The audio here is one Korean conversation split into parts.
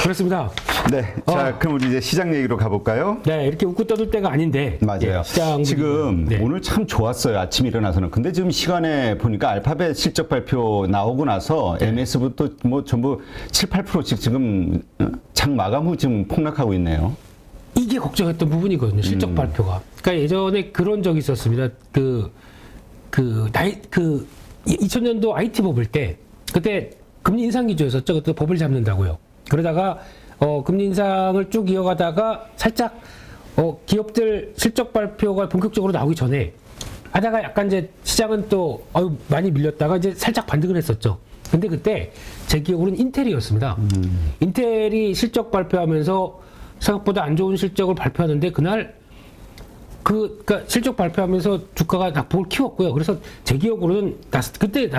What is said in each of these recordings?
그렇습니다. 네, 자 그럼 우리 이제 시장 얘기로 가볼까요? 네, 이렇게 웃고 떠들 때가 아닌데. 맞아요. 네, 시장 지금 네. 오늘 참 좋았어요. 아침 일어나서는. 근데 지금 시간에 보니까 알파벳 실적 발표 나오고 나서 MS부터 뭐 전부 7, 8%씩 지금 장 마감 후 지금 폭락하고 있네요. 이게 걱정했던 부분이거든요. 실적 발표가. 그러니까 예전에 그런 적이 있었습니다. 2000년도 IT 버블 때 그때 금리 인상 기조였었죠. 그때 버블 잡는다고요. 그러다가 금리 인상을 쭉 이어가다가 살짝 기업들 실적 발표가 본격적으로 나오기 전에 하다가 약간 이제 시장은 또 많이 밀렸다가 이제 살짝 반등을 했었죠. 근데 그때 제 기억으로는 인텔이었습니다. 인텔이 실적 발표하면서 생각보다 안 좋은 실적을 발표하는데 그날 그러니까 실적 발표하면서 주가가 낙폭을 키웠고요. 그래서 제 기억으로는 그때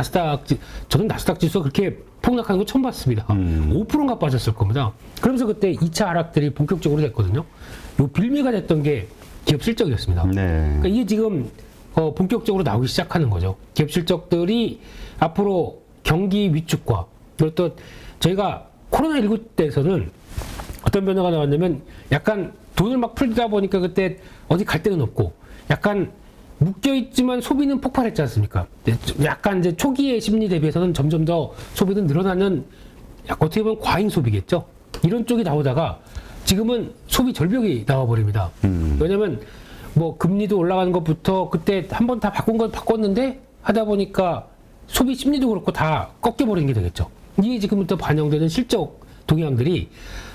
저는 나스닥 지수가 그렇게 폭락하는 거 처음 봤습니다. 5%가 빠졌을 겁니다. 그러면서 그때 2차 하락들이 본격적으로 됐거든요. 요 빌미가 됐던 게 기업 실적이었습니다. 네. 그러니까 이게 지금 본격적으로 나오기 시작하는 거죠. 기업 실적들이 앞으로 경기 위축과 그리고 또 저희가 코로나19 때에서는 어떤 변화가 나왔냐면 약간 돈을 막 풀다 보니까 그때 어디 갈 데는 없고 약간 묶여있지만 소비는 폭발했지 않습니까? 약간 이제 초기의 심리 대비해서는 점점 더 소비는 늘어나는 어떻게 보면 과잉 소비겠죠? 이런 쪽이 나오다가 지금은 소비 절벽이 나와버립니다. 왜냐면 뭐 금리도 올라가는 것부터 그때 한번 다 바꾼 건 바꿨는데 하다 보니까 소비 심리도 그렇고 다 꺾여버리는 게 되겠죠. 이게 지금부터 반영되는 실적 동향들이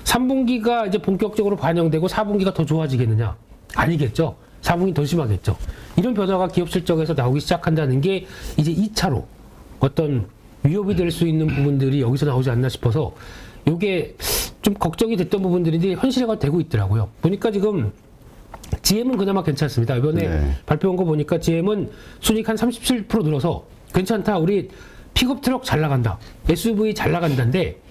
3분기가 이제 본격적으로 반영되고 4분기가 더 좋아지겠느냐? 아니겠죠. 4분기 더 심하겠죠. 이런 변화가 기업 실적에서 나오기 시작한다는 게 이제 2차로 어떤 위협이 될 수 있는 부분들이 여기서 나오지 않나 싶어서 이게 좀 걱정이 됐던 부분들인데 현실화가 되고 있더라고요. 보니까 지금 GM은 그나마 괜찮습니다. 이번에 발표한 거 보니까 GM은 순이익 한 37% 늘어서 괜찮다. 우리 픽업 트럭 잘 나간다. SUV 잘 나간다인데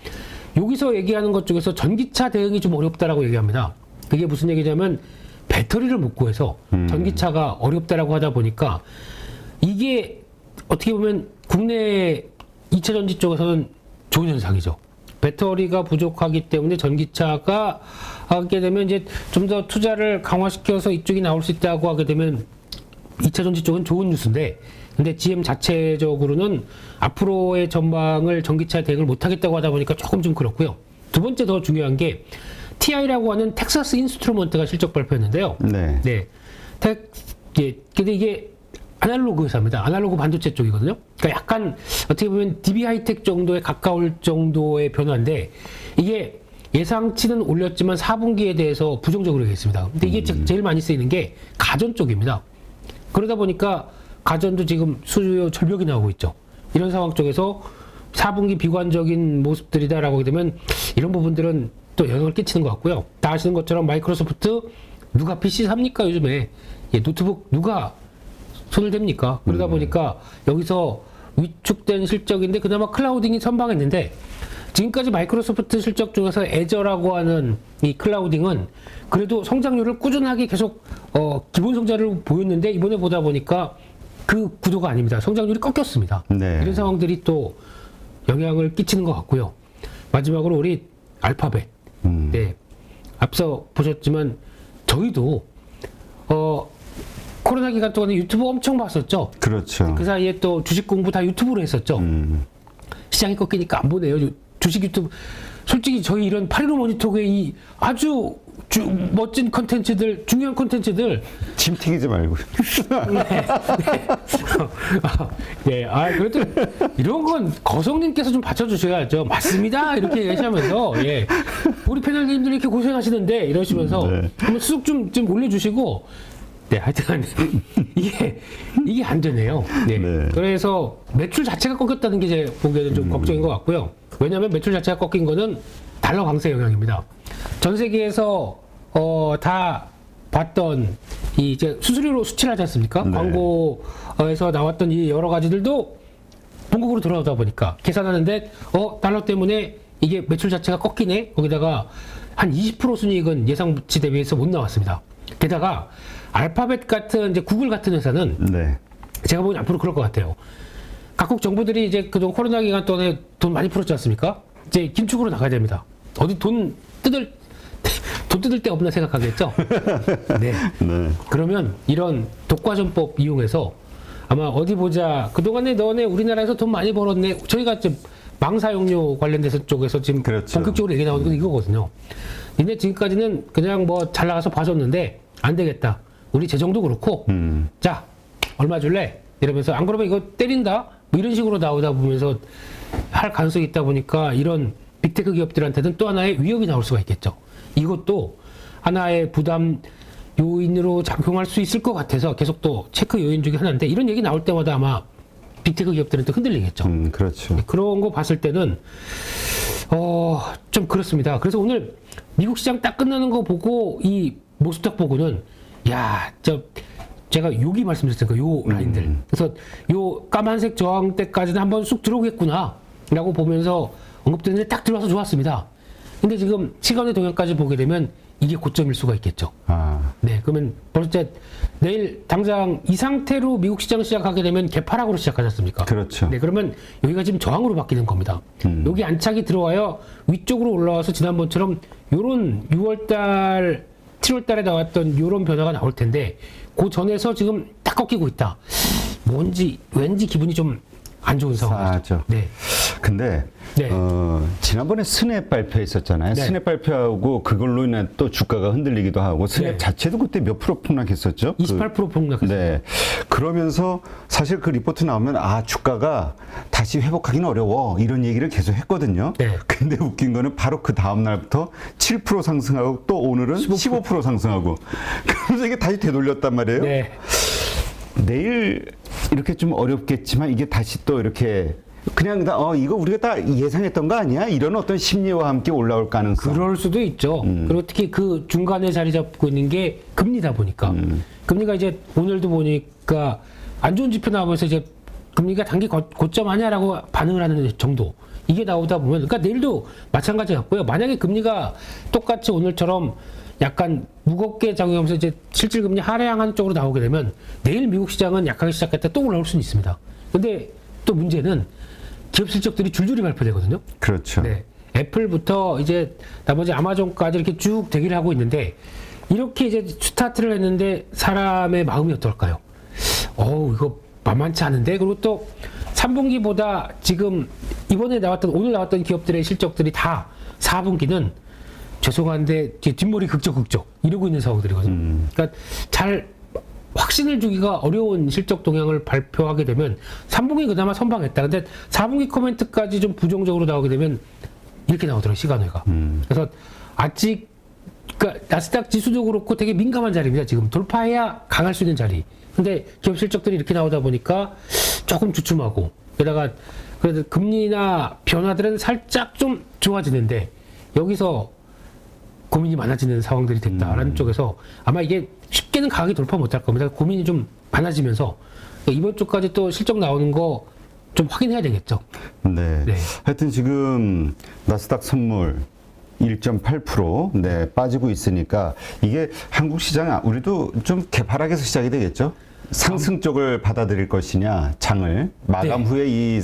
여기서 얘기하는 것 중에서 전기차 대응이 좀 어렵다라고 얘기합니다. 그게 무슨 얘기냐면 배터리를 못 구해서 전기차가 어렵다라고 하다 보니까 이게 어떻게 보면 국내 2차 전지 쪽에서는 좋은 현상이죠. 배터리가 부족하기 때문에 전기차가 하게 되면 이제 좀 더 투자를 강화시켜서 이쪽이 나올 수 있다고 하게 되면 2차 전지 쪽은 좋은 뉴스인데 근데 GM 자체적으로는 앞으로의 전망을 전기차 대응을 못하겠다고 하다 보니까 조금 좀 그렇고요. 두 번째 더 중요한 게 TI라고 하는 텍사스 인스트루먼트가 실적 발표했는데요. 네. 근데 이게 아날로그 회사입니다. 아날로그 반도체 쪽이거든요. 그러니까 약간 어떻게 보면 DB 하이텍 정도에 가까울 정도의 변화인데 이게 예상치는 올렸지만 4분기에 대해서 부정적으로 얘기했습니다. 근데 이게 제일 많이 쓰이는 게 가전 쪽입니다. 그러다 보니까 가전도 지금 수요 절벽이 나오고 있죠. 이런 상황 쪽에서 4분기 비관적인 모습들이다라고 하게 되면 이런 부분들은 또 영향을 끼치는 것 같고요. 다 아시는 것처럼 마이크로소프트 누가 PC 삽니까 요즘에 노트북 누가 손을 댑니까? 그러다 보니까 여기서 위축된 실적인데 그나마 클라우딩이 선방했는데 지금까지 마이크로소프트 실적 중에서 애저라고 하는 이 클라우딩은 그래도 성장률을 꾸준하게 계속 기본 성장을 보였는데 이번에 보다 보니까 그 구도가 아닙니다. 성장률이 꺾였습니다. 네. 이런 상황들이 또 영향을 끼치는 것 같고요. 마지막으로 우리 알파벳. 네. 앞서 보셨지만 저희도 코로나 기간 동안에 유튜브 엄청 봤었죠. 그렇죠. 그 사이에 또 주식 공부 다 유튜브로 했었죠. 시장이 꺾이니까 안 보네요. 주식 유튜브. 솔직히 저희 이런 815 모니터의 이 아주 멋진 컨텐츠들, 중요한 컨텐츠들. 침 튀기지 말고. 네. 그래도 이런 건 거성님께서 좀 받쳐주셔야죠. 맞습니다. 이렇게 얘기하시면서, 예. 우리 패널님들이 이렇게 고생하시는데, 이러시면서 한번 쑥 좀 올려주시고, 네, 하여튼, 이게 안 되네요. 네. 그래서 매출 자체가 꺾였다는 게 제 보기에는 좀 걱정인 것 같고요. 왜냐하면 매출 자체가 꺾인 거는 달러 강세 영향입니다. 전 세계에서 다 봤던 이제 수수료로 수치를 하지 않습니까? 광고에서 나왔던 이 여러 가지들도 본국으로 돌아오다 보니까 계산하는데 달러 때문에 이게 매출 자체가 꺾이네. 거기다가 한 20% 순이익은 예상치 대비해서 못 나왔습니다. 게다가 알파벳 같은 이제 구글 같은 회사는 제가 보기엔 앞으로 그럴 것 같아요. 각국 정부들이 이제 그동안 코로나 기간 동안에 돈 많이 풀었지 않습니까? 이제 긴축으로 나가야 됩니다. 어디 돈 뜯을 데 없나 생각하겠죠. 네. 네. 그러면 이런 독과점법 이용해서 아마 어디 보자. 그동안에 너네 우리나라에서 돈 많이 벌었네. 저희가 지금 망사용료 관련돼서 쪽에서 지금 그렇죠. 본격적으로 얘기 나오는 건 이거거든요. 니네 지금까지는 그냥 뭐 잘 나가서 봐줬는데 안 되겠다. 우리 재정도 그렇고 자 얼마 줄래? 이러면서 안 그러면 이거 때린다. 뭐 이런 식으로 나오다 보면서 할 가능성이 있다 보니까 이런 빅테크 기업들한테는 또 하나의 위협이 나올 수가 있겠죠. 이것도 하나의 부담 요인으로 작용할 수 있을 것 같아서 계속 또 체크 요인 중에 하나인데 이런 얘기 나올 때마다 아마 빅테크 기업들은 또 흔들리겠죠. 그렇죠. 그런 거 봤을 때는 좀 그렇습니다. 그래서 오늘 미국 시장 딱 끝나는 거 보고 이 모습 딱 보고는 제가 여기 말씀드렸으니까 요 라인들. 그래서 요 까만색 저항대까지는 한번 쑥 들어오겠구나 라고 보면서 언급됐는데 딱 들어와서 좋았습니다. 근데 지금 시간의 동향까지 보게 되면 이게 고점일 수가 있겠죠. 네, 그러면 벌써 내일 당장 이 상태로 미국 시장 시작하게 되면 개파락으로 시작하지 않습니까? 그렇죠. 네, 그러면 여기가 지금 저항으로 바뀌는 겁니다. 여기 안착이 들어와요. 위쪽으로 올라와서 지난번처럼 요런 6월달, 7월달에 나왔던 요런 변화가 나올 텐데 그 전에서 지금 딱 꺾이고 있다. 왠지 기분이 좀 안 좋은 상황이죠. 싸죠. 네. 근데 네. 지난번에 스냅 발표했었잖아요. 네. 스냅 발표하고 그걸로 인해 또 주가가 흔들리기도 하고 스냅 네. 자체도 그때 몇 프로 폭락했었죠. 28% 폭락했어요. 네. 그러면서 사실 그 리포트 나오면 주가가 다시 회복하기는 어려워 이런 얘기를 계속 했거든요. 네. 근데 웃긴 거는 바로 그 다음 날부터 7% 상승하고 또 오늘은 15% 상승하고 그래서 이게 다시 되돌렸단 말이에요. 네. 내일 이렇게 좀 어렵겠지만 이게 다시 또 이렇게 그냥 이거 우리가 다 예상했던 거 아니야? 이런 어떤 심리와 함께 올라올 가능성. 그럴 수도 있죠. 그리고 특히 그 중간에 자리 잡고 있는 게 금리다 보니까. 금리가 이제 오늘도 보니까 안 좋은 지표 나오면서 이제 금리가 단기 고점 아니야라고 반응을 하는 정도. 이게 나오다 보면, 그러니까 내일도 마찬가지 같고요. 만약에 금리가 똑같이 오늘처럼 약간 무겁게 작용하면서 이제 실질 금리 하향하는 쪽으로 나오게 되면 내일 미국 시장은 약하게 시작했다 또 올라올 수는 있습니다. 근데 또 문제는 기업 실적들이 줄줄이 발표되거든요. 그렇죠. 네. 애플부터 이제 나머지 아마존까지 이렇게 쭉 대기를 하고 있는데 이렇게 이제 스타트를 했는데 사람의 마음이 어떨까요? 이거 만만치 않은데. 그리고 또 3분기보다 지금 오늘 나왔던 기업들의 실적들이 다 4분기는 죄송한데 뒷머리 극적 이러고 있는 상황들이거든요. 그러니까 잘 확신을 주기가 어려운 실적 동향을 발표하게 되면 3분기 그나마 선방했다. 근데 4분기 코멘트까지 좀 부정적으로 나오게 되면 이렇게 나오더라고요, 시간외가. 그래서 아직 그러니까 나스닥 지수도 그렇고 되게 민감한 자리입니다. 지금 돌파해야 강할 수 있는 자리. 근데 기업 실적들이 이렇게 나오다 보니까 조금 주춤하고 게다가 그래도 금리나 변화들은 살짝 좀 좋아지는데 여기서 고민이 많아지는 상황들이 됐다라는 쪽에서 아마 이게 쉽게는 강하게 돌파 못할 겁니다. 고민이 좀 많아지면서 이번 주까지 또 실적 나오는 거 좀 확인해야 되겠죠. 네. 네. 하여튼 지금 나스닥 선물 1.8% 네, 빠지고 있으니까 이게 한국 시장 우리도 좀 개파락에서 시작이 되겠죠. 상승 쪽을 받아들일 것이냐, 장을 마감 네. 후에 이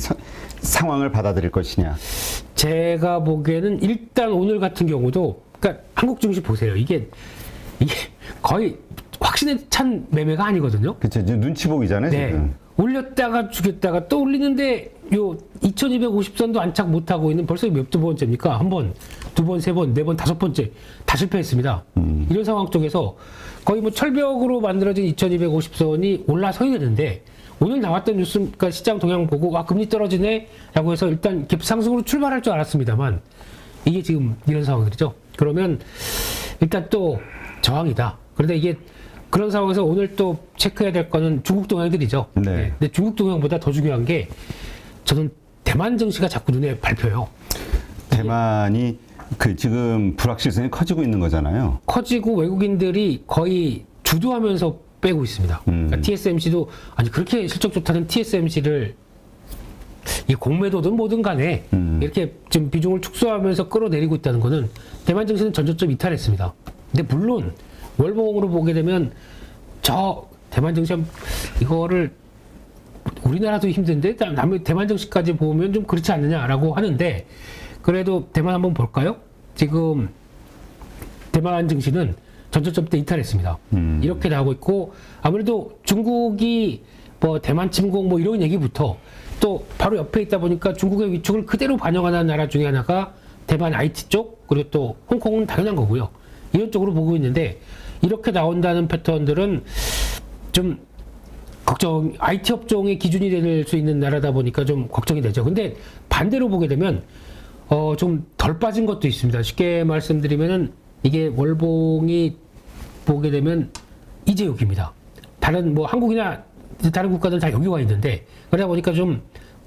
상황을 받아들일 것이냐. 제가 보기에는 일단 오늘 같은 경우도 그러니까 한국 증시 보세요. 이게 거의 확신에 찬 매매가 아니거든요. 그렇죠. 눈치 보기잖아요, 네. 지금. 올렸다가 죽였다가 또 올리는데 요 2250선도 안착 못하고 있는 벌써 몇 번째입니까? 한 번, 두 번, 세 번, 네 번, 다섯 번째 다 실패했습니다. 이런 상황 쪽에서 거의 뭐 철벽으로 만들어진 2250선이 올라서야 되는데 오늘 나왔던 뉴스, 그러니까 시장 동향 보고 금리 떨어지네 라고 해서 일단 갭상승으로 출발할 줄 알았습니다만 이게 지금 이런 상황들이죠. 그러면 일단 또 저항이다. 그런데 이게 그런 상황에서 오늘 또 체크해야 될 거는 중국 동향들이죠. 네. 네. 근데 중국 동향보다 더 중요한 게 저는 대만 증시가 자꾸 눈에 밟혀요. 대만이 지금 불확실성이 커지고 있는 거잖아요. 커지고 외국인들이 거의 주도하면서 빼고 있습니다. 그러니까 TSMC도 아니 그렇게 실적 좋다는 TSMC를 이 공매도든 뭐든 간에 이렇게 지금 비중을 축소하면서 끌어내리고 있다는 거는 대만 증시는 전저점 이탈했습니다. 근데 물론 월봉으로 보게 되면 대만 증시 이거를 우리나라도 힘든데 대만 증시까지 보면 좀 그렇지 않느냐라고 하는데 그래도 대만 한번 볼까요? 지금 대만 증시는 전저점대 이탈했습니다. 이렇게 나오고 있고 아무래도 중국이 뭐 대만 침공 뭐 이런 얘기부터 또 바로 옆에 있다 보니까 중국의 위축을 그대로 반영하는 나라 중에 하나가 대만 IT 쪽 그리고 또 홍콩은 당연한 거고요. 이런 쪽으로 보고 있는데 이렇게 나온다는 패턴들은 좀 걱정, IT 업종의 기준이 될 수 있는 나라다 보니까 좀 걱정이 되죠. 근데 반대로 보게 되면 좀 덜 빠진 것도 있습니다. 쉽게 말씀드리면은 이게 월봉이 보게 되면 이제 여기입니다. 다른 뭐 한국이나 다른 국가들은 다 여기 와 있는데 그러다 보니까 좀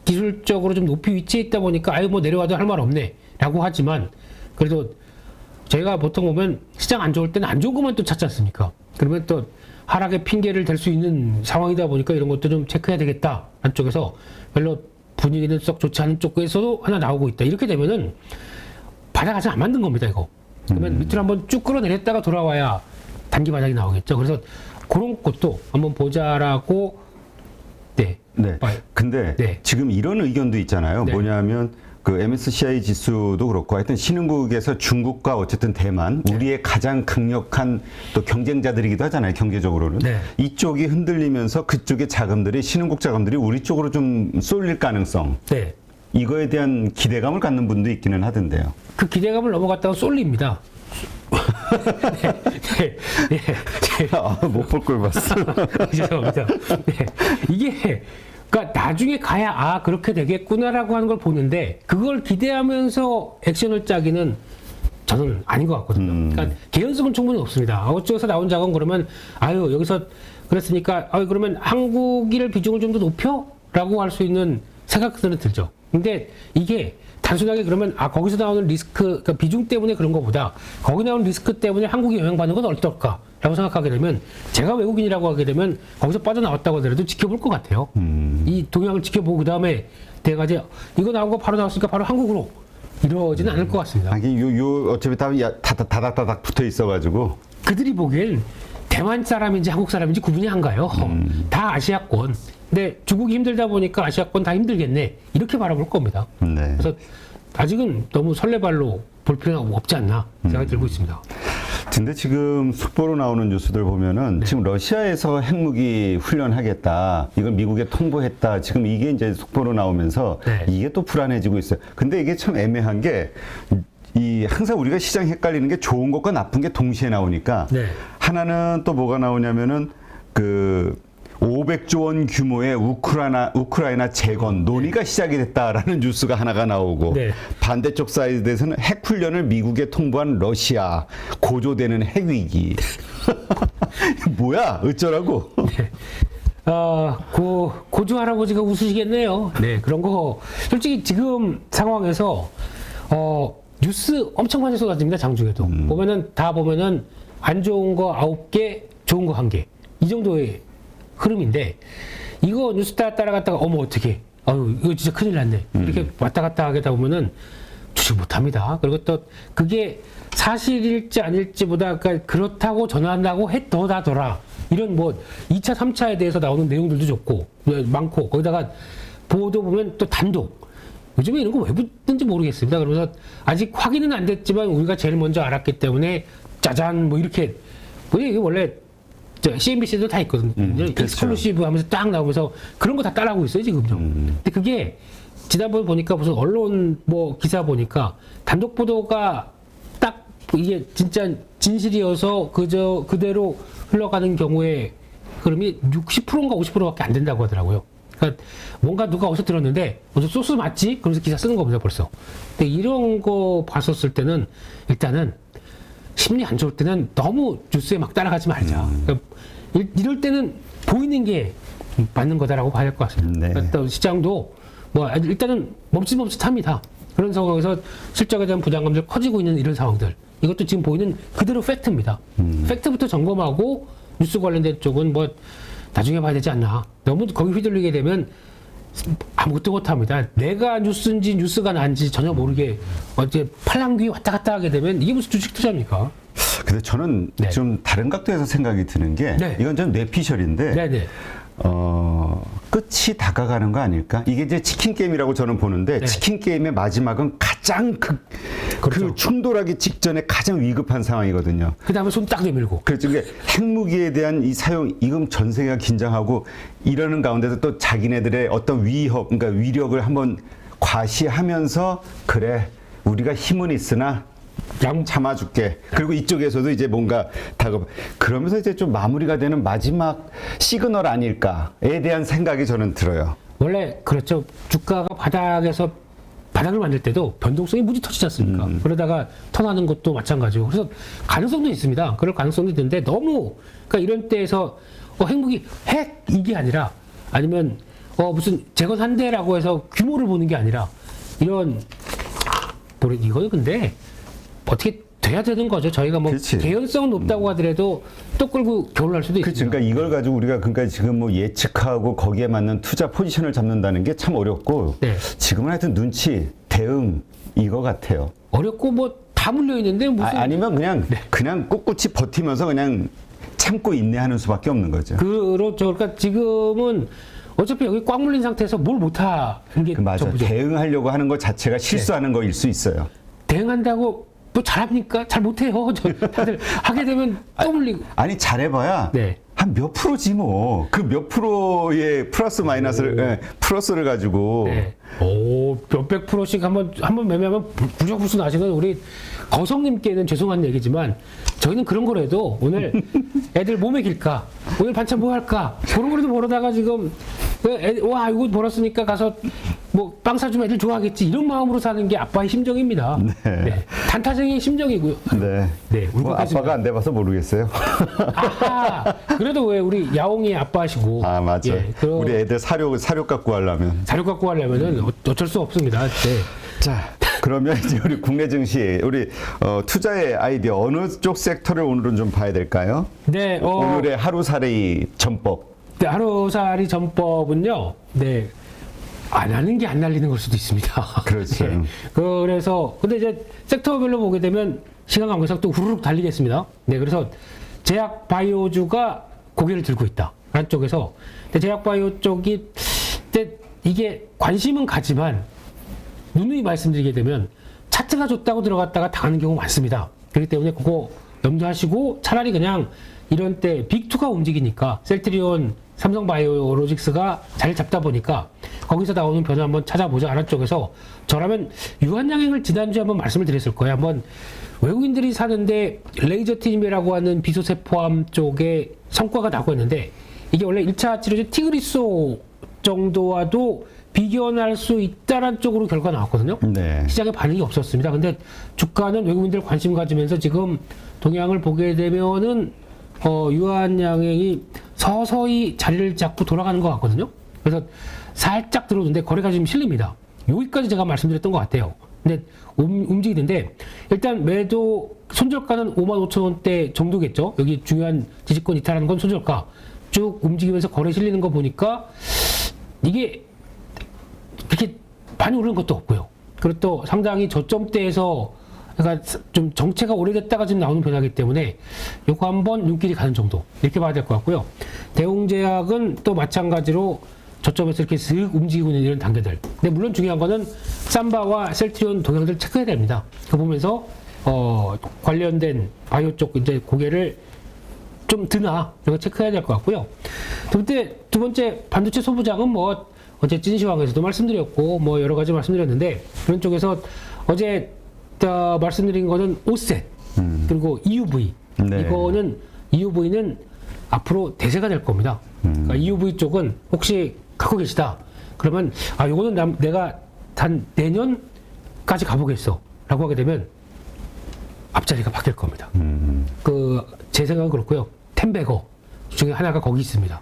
기술적으로 좀 높이 위치해 있다 보니까 아유 뭐 내려와도 할 말 없네 라고 하지만 그래도 저희가 보통 보면 시장 안 좋을 때는 안 좋은 것만 또 찾지 않습니까? 그러면 또 하락의 핑계를 댈 수 있는 상황이다 보니까 이런 것도 좀 체크해야 되겠다 한쪽에서 별로 분위기는 썩 좋지 않은 쪽에서도 하나 나오고 있다. 이렇게 되면은 바닥 아직 안 만든 겁니다 이거. 그러면 밑으로 한번 쭉 끌어내렸다가 돌아와야 단기 바닥이 나오겠죠. 그래서 그런 것도 한번 보자라고 네. 네. 근데 네. 지금 이런 의견도 있잖아요. 네. 뭐냐면 그 MSCI 지수도 그렇고 하여튼 신흥국에서 중국과 어쨌든 대만 우리의 가장 강력한 또 경쟁자들이기도 하잖아요. 경제적으로는. 네. 이쪽이 흔들리면서 그쪽의 자금들이 신흥국 자금들이 우리 쪽으로 좀 쏠릴 가능성. 네. 이거에 대한 기대감을 갖는 분도 있기는 하던데요. 그 기대감을 넘어갔다가 쏠립니다. 네, 네, 네. 못 볼 걸 봤어. 죄송합니다. 네. 이게 그러니까 나중에 가야 아 그렇게 되겠구나라고 하는 걸 보는데 그걸 기대하면서 액션을 짜기는 저는 아닌 것 같거든요. 그러니까 개연성은 충분히 없습니다. 어쩌서 나온 자금 그러면 아유 여기서 그랬으니까 아유 그러면 한국일 비중을 좀 더 높여라고 할 수 있는 생각들은 들죠. 근데 이게 단순하게 그러면 아 거기서 나오는 리스크 그러니까 비중 때문에 그런 것보다 거기 나오는 리스크 때문에 한국이 영향받는 건 어떨까라고 생각하게 되면 제가 외국인이라고 하게 되면 거기서 빠져나왔다고 하더라도 지켜볼 것 같아요. 이 동향을 지켜보고 그 다음에 내가 이제 이거 나온 거 바로 나왔으니까 바로 한국으로 이러지는 않을 것 같습니다. 하긴 요 어차피 다 다닥다닥 붙어 있어가지고 그들이 보기엔 대만 사람인지 한국 사람인지 구분이 안 가요. 다 아시아권. 근데 중국이 힘들다 보니까 아시아권 다 힘들겠네. 이렇게 바라볼 겁니다. 네. 그래서 아직은 너무 설레발로 볼 필요가 없지 않나 생각이 들고 있습니다. 근데 지금 속보로 나오는 뉴스들 보면은 지금 러시아에서 핵무기 훈련하겠다. 이걸 미국에 통보했다. 지금 이게 이제 속보로 나오면서 네. 이게 또 불안해지고 있어요. 근데 이게 참 애매한 게 이 항상 우리가 시장 헷갈리는 게 좋은 것과 나쁜 게 동시에 나오니까 네. 하나는 또 뭐가 나오냐면은 그 500조 원 규모의 우크라이나 재건 논의가 시작이 됐다라는 뉴스가 하나가 나오고 네. 반대쪽 사이드에서는 핵 훈련을 미국에 통보한 러시아 고조되는 핵 위기. 뭐야? 어쩌라고? 고조 할아버지가 웃으시겠네요. 네, 그런 거 솔직히 지금 상황에서 뉴스 엄청 많이 쏟아집니다. 장중에도 보면은 다 보면은 안 좋은 거 9개, 좋은 거 1개 이 정도의 흐름인데 이거 뉴스 따라갔다가 어머 어떻게 아유 이거 진짜 큰일 났네 이렇게 왔다 갔다 하다 보면은 주식 못합니다. 그리고 또 그게 사실일지 아닐지보다 그러니까 그렇다고 전환한다고 더다더라 이런 뭐 2차 3차에 대해서 나오는 내용들도 좋고 많고 거기다가 보도 보면 또 단독 요즘에 이런 거 왜 붙는지 모르겠습니다. 그러면서 아직 확인은 안 됐지만 우리가 제일 먼저 알았기 때문에 짜잔 뭐 이렇게 이게 원래 CNBC도 다 있거든요. 그렇죠. 익스클루시브 하면서 딱 나오면서 그런 거 다 따라하고 있어요, 지금요. 근데 그게 지난번에 보니까 무슨 언론 뭐 기사 보니까 단독 보도가 딱 이게 진짜 진실이어서 그대로 흘러가는 경우에 흐름이 60%인가 50%밖에 안 된다고 하더라고요. 그러니까 뭔가 누가 어디서 들었는데 소스 맞지? 그러면서 기사 쓰는 겁니다, 벌써. 근데 이런 거 봤었을 때는 일단은 심리 안 좋을 때는 너무 뉴스에 막 따라가지 말자. 그러니까 이럴 때는 보이는 게 맞는 거다라고 봐야 할 것 같습니다. 네. 그러니까 또 시장도 뭐 일단은 멈칫멈칫합니다. 그런 상황에서 실적에 대한 부담감들 커지고 있는 이런 상황들. 이것도 지금 보이는 그대로 팩트입니다. 팩트부터 점검하고 뉴스 관련된 쪽은 뭐 나중에 봐야 되지 않나. 너무 거기 휘둘리게 되면 아무것도 못합니다. 내가 뉴스인지 뉴스가 난지 전혀 모르게 어제 팔랑귀 왔다 갔다 하게 되면 이게 무슨 주식 투자입니까? 근데 저는 네. 좀 다른 각도에서 생각이 드는 게 네. 이건 좀 뇌피셜인데 네네. 끝이 다가가는 거 아닐까? 이게 이제 치킨 게임이라고 저는 보는데 네. 치킨 게임의 마지막은 가장 그렇죠. 그 충돌하기 직전에 가장 위급한 상황이거든요. 그 다음에 손 딱 내밀고. 그렇죠. 이게 핵무기에 대한 이 사용, 이건 전 세계가 긴장하고 이러는 가운데서 또 자기네들의 어떤 위협, 그러니까 위력을 한번 과시하면서 그래, 우리가 힘은 있으나 참아줄게. 그리고 이쪽에서도 이제 뭔가 다가가. 그러면서 이제 좀 마무리가 되는 마지막 시그널 아닐까에 대한 생각이 저는 들어요. 원래 그렇죠. 주가가 바닥에서 바닥을 만들 때도 변동성이 무지 터지지 않습니까? 그러다가 턴하는 것도 마찬가지고. 그래서 가능성도 있습니다. 그럴 가능성도 있는데 너무 그러니까 이런 때에서 핵무기 핵 이게 아니라 아니면 무슨 재건한대라고 해서 규모를 보는 게 아니라 이런 이거는 근데 어떻게 돼야 되는 거죠. 저희가 뭐 그렇지. 개연성은 높다고 하더라도 또 끌고 겨울날 수도 그렇죠. 있습니다. 그러니까 이걸 가지고 우리가 그러니까 지금 뭐 예측하고 거기에 맞는 투자 포지션을 잡는다는 게 참 어렵고 네. 지금은 하여튼 눈치, 대응 이거 같아요. 어렵고 뭐 다 물려 있는데 무슨 아니면 그냥 꿋꿋이 버티면서 그냥 참고 인내하는 수밖에 없는 거죠. 그렇죠. 그러니까 지금은 어차피 여기 꽉 물린 상태에서 뭘 못하는 게 맞아. 전부죠. 대응하려고 하는 것 자체가 실수하는 거일 수 있어요. 대응한다고 뭐 잘합니까? 잘 못해요. 다들 하게 되면 또 물리고. 아니 잘해봐야 네. 한 몇 프로지 뭐. 그 몇 프로의 플러스 마이너스를 플러스를 가지고 네. 오, 몇백 프로씩 한번 매매하면 부적부수 나시는 우리 거성님께는 죄송한 얘기지만 저희는 그런 거라도 오늘 애들 뭐 먹일까? 오늘 반찬 뭐 할까? 그런 거라도 벌어다가 지금 와 이거 벌었으니까 가서 뭐 빵 사주면 애들 좋아하겠지 이런 마음으로 사는 게 아빠의 심정입니다. 네. 단타쟁이 심정이고요. 네. 네. 뭐 아빠가 안 돼봐서 모르겠어요. 아하. 그래도 왜 우리 야옹이 아빠시고. 아 맞아. 예, 우리 애들 사료 갖고 하려면. 자료 갖고 가려면은 어쩔 수 없습니다. 네. 자, 그러면 이제 우리 국내 증시, 우리 투자의 아이디어 어느 쪽 섹터를 오늘은 좀 봐야 될까요? 네. 오늘의 하루살이 전법. 네, 하루살이 전법은요. 네. 안 하는 게 안 날리는 걸 수도 있습니다. 그렇죠. 네. 그래서 근데 이제 섹터별로 보게 되면 시간 관계상 또 후루룩 달리겠습니다. 네. 그래서 제약 바이오주가 고개를 들고 있다. 라는 쪽에서 근데 제약 바이오 쪽이 근데 이게 관심은 가지만 누누이 말씀드리게 되면 차트가 좋다고 들어갔다가 당하는 경우가 많습니다. 그렇기 때문에 그거 염두하시고 차라리 그냥 이런 때 빅2가 움직이니까 셀트리온, 삼성바이오로직스가 자리를 잡다 보니까 거기서 나오는 변화 한번 찾아보자 하는 쪽에서 저라면 유한양행을 지난주에 한번 말씀을 드렸을 거예요. 한번 외국인들이 사는데 레이저 팀이라고 하는 비소세 포함 쪽에 성과가 나고 있는데 이게 원래 1차 치료제 티그리소 정도와도 비견할 수 있다는 쪽으로 결과가 나왔거든요. 네. 시장에 반응이 없었습니다. 근데 주가는 외국인들 관심 가지면서 지금 동향을 보게 되면은 유한양행이 서서히 자리를 잡고 돌아가는 것 같거든요. 그래서 살짝 들어오는데 거래가 지금 실립니다. 여기까지 제가 말씀드렸던 것 같아요. 근데 움직이는데 일단 매도 손절가는 55,000원대 정도겠죠. 여기 중요한 지지권 이탈하는 건 손절가 쭉 움직이면서 거래 실리는 거 보니까 이게 그렇게 많이 오르는 것도 없고요. 그리고 또 상당히 저점대에서 그러니까 좀 정체가 오래됐다가 지금 나오는 변화이기 때문에 요거 한번 눈길이 가는 정도 이렇게 봐야 될 것 같고요. 대웅제약은 또 마찬가지로 저점에서 이렇게 슥 움직이고 있는 이런 단계들. 근데 물론 중요한 거는 삼바와 셀트리온 동향들 체크해야 됩니다. 그 보면서 관련된 바이오 쪽 이제 고개를 좀 드나 이거 체크해야 될 것 같고요. 두 번째 반도체 소부장은 뭐 어제 찐시황에서도 말씀드렸고 뭐 여러 가지 말씀드렸는데 그런 쪽에서 어제 말씀드린 거는 오셋 그리고 EUV 네. 이거는 EUV는 앞으로 대세가 될 겁니다. 그러니까 EUV 쪽은 혹시 갖고 계시다 그러면 요거는 내가 단 내년까지 가보겠어 라고 하게 되면 앞자리가 바뀔 겁니다. 제 생각은 그렇고요. 텐베거 중에 하나가 거기 있습니다.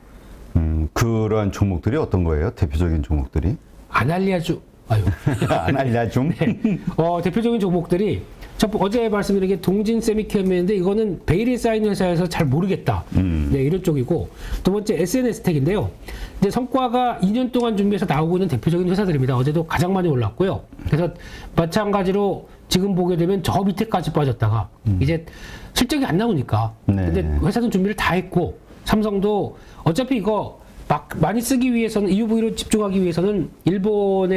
그러한 종목들이 어떤 거예요? 대표적인 종목들이? 아날리아주 아날리아줌? 네. 대표적인 종목들이 어제 말씀드린 게 동진 세미케미인데 이거는 베일에 쌓인 회사에서 잘 모르겠다. 네, 이런 쪽이고 두 번째 SNS텍인데요. 이제 성과가 2년 동안 준비해서 나오고 있는 대표적인 회사들입니다. 어제도 가장 많이 올랐고요. 그래서 마찬가지로 지금 보게 되면 저 밑에까지 빠졌다가 이제 실적이 안 나오니까. 네. 근데 회사는 준비를 다 했고 삼성도 어차피 이거 많이 쓰기 위해서는 EUV로 집중하기 위해서는 일본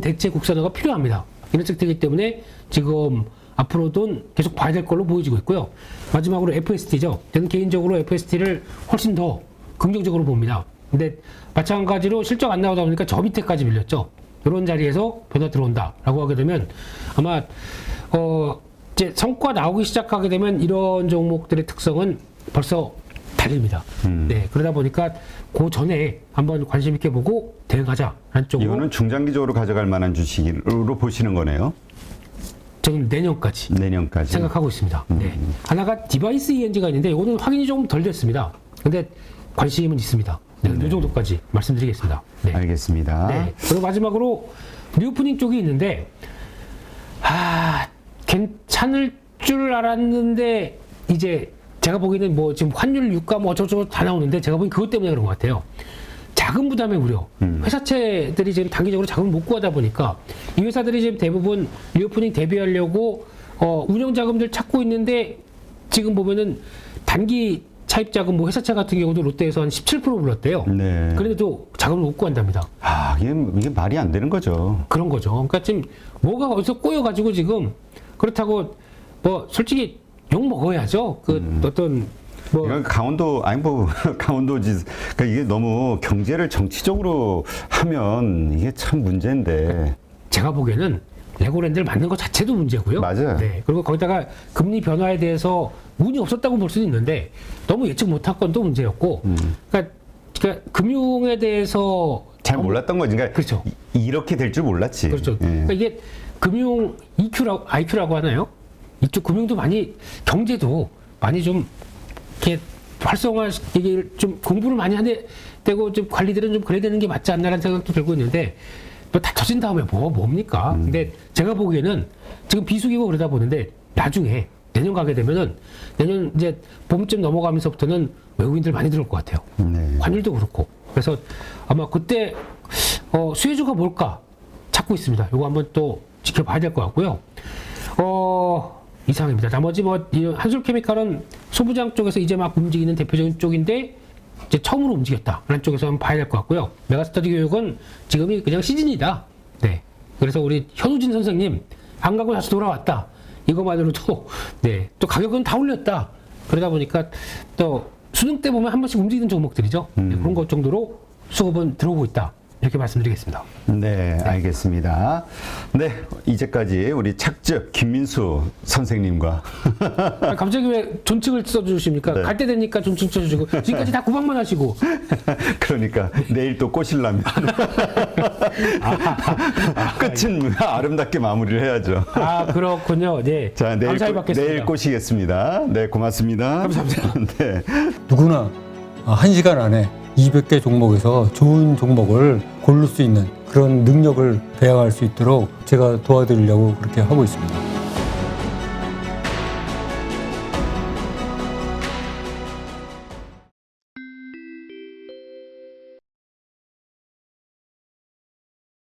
대체 국산화가 필요합니다. 이런 측되기 때문에 지금 앞으로도 계속 봐야 될 걸로 보여지고 있고요. 마지막으로 FST죠. 저는 개인적으로 FST를 훨씬 더 긍정적으로 봅니다. 근데 마찬가지로 실적 안 나오다 보니까 저 밑에까지 밀렸죠. 이런 자리에서 변화 들어온다라고 하게 되면 아마 이제 성과 나오기 시작하게 되면 이런 종목들의 특성은 벌써 달립니다. 네, 그러다 보니까 그 전에 한번 관심 있게 보고 대응하자라는 쪽으로. 이거는 중장기적으로 가져갈 만한 주식으로 보시는 거네요. 저는 내년까지 생각하고 있습니다. 네. 하나가 디바이스 ENG가 있는데 이거는 확인이 조금 덜 됐습니다. 근데 관심은 있습니다. 네, 이 정도까지 말씀드리겠습니다. 네. 알겠습니다. 네. 그리고 마지막으로 리오프닝 쪽이 있는데 괜찮을 줄 알았는데 이제 제가 보기에는 뭐 지금 환율, 유가 뭐 어쩌고저쩌고 다 나오는데 제가 보기엔 그것 때문에 그런 것 같아요. 자금 부담의 우려. 회사채들이 지금 단기적으로 자금을 못 구하다 보니까 이 회사들이 지금 대부분 리오프닝 대비하려고 운영 자금들 찾고 있는데 지금 보면은 단기 차입 자금 뭐 회사채 같은 경우도 롯데에서 한 17% 불렀대요. 네. 그런데도 자금을 못 구한답니다. 이게 말이 안 되는 거죠. 그런 거죠. 그러니까 지금 뭐가 어디서 꼬여가지고 지금 그렇다고 뭐 솔직히 욕 먹어야죠. 어떤 뭐 이건 강원도지. 그러니까 이게 너무 경제를 정치적으로 하면 이게 참 문제인데. 제가 보기에는 레고랜드를 만든 것 자체도 문제고요. 맞아요. 네. 그리고 거기다가 금리 변화에 대해서 운이 없었다고 볼 수도 있는데 너무 예측 못한 건 또 문제였고. 그러니까 금융에 대해서 잘 몰랐던 거지. 그러니까 그렇죠. 이렇게 될 줄 몰랐지. 그렇죠. 예. 그러니까 이게 금융 IQ라고 하나요? 이쪽 금융도 많이 경제도 많이 좀 이렇게 활성화 이게 좀 공부를 많이 되고 좀 관리들은 좀 그래야 되는 게 맞지 않나라는 생각도 들고 있는데 또 다 터진 다음에 뭡니까? 근데 제가 보기에는 지금 비수기고 그러다 보는데 나중에 내년 가게 되면은 내년 이제 봄쯤 넘어가면서부터는 외국인들 많이 들어올 것 같아요. 네. 환율도 그렇고. 그래서 아마 그때 수혜주가 뭘까 찾고 있습니다. 이거 한번 또 지켜봐야 될 것 같고요. 이상입니다. 나머지 한솔케미칼은 소부장 쪽에서 이제 막 움직이는 대표적인 쪽인데 이제 처음으로 움직였다라는 쪽에서 한번 봐야 될 것 같고요. 메가스터디 교육은 지금이 그냥 시즌이다. 네. 그래서 우리 현우진 선생님 안 가고 다시 돌아왔다. 이거만으로도 네. 또 가격은 다 올렸다. 그러다 보니까 또 수능 때 보면 한 번씩 움직이는 종목들이죠. 네, 그런 것 정도로 수급은 들어오고 있다. 이렇게 말씀드리겠습니다. 네, 알겠습니다. 네, 이제까지 우리 착즙 김민수 선생님과 갑자기 왜 존칭을 써주십니까? 네. 갈 때 되니까 존칭 써주시고 지금까지 다 구박만 하시고 그러니까 내일 또 꼬시려면 끝은 아름답게 마무리를 해야죠. 그렇군요. 네. 자, 감사히 받겠습니다. 내일 꼬시겠습니다. 네, 고맙습니다. 감사합니다. 네. 누구나 1시간 안에 200개 종목에서 좋은 종목을 고를 수 있는 그런 능력을 배양할 수 있도록 제가 도와드리려고 그렇게 하고 있습니다.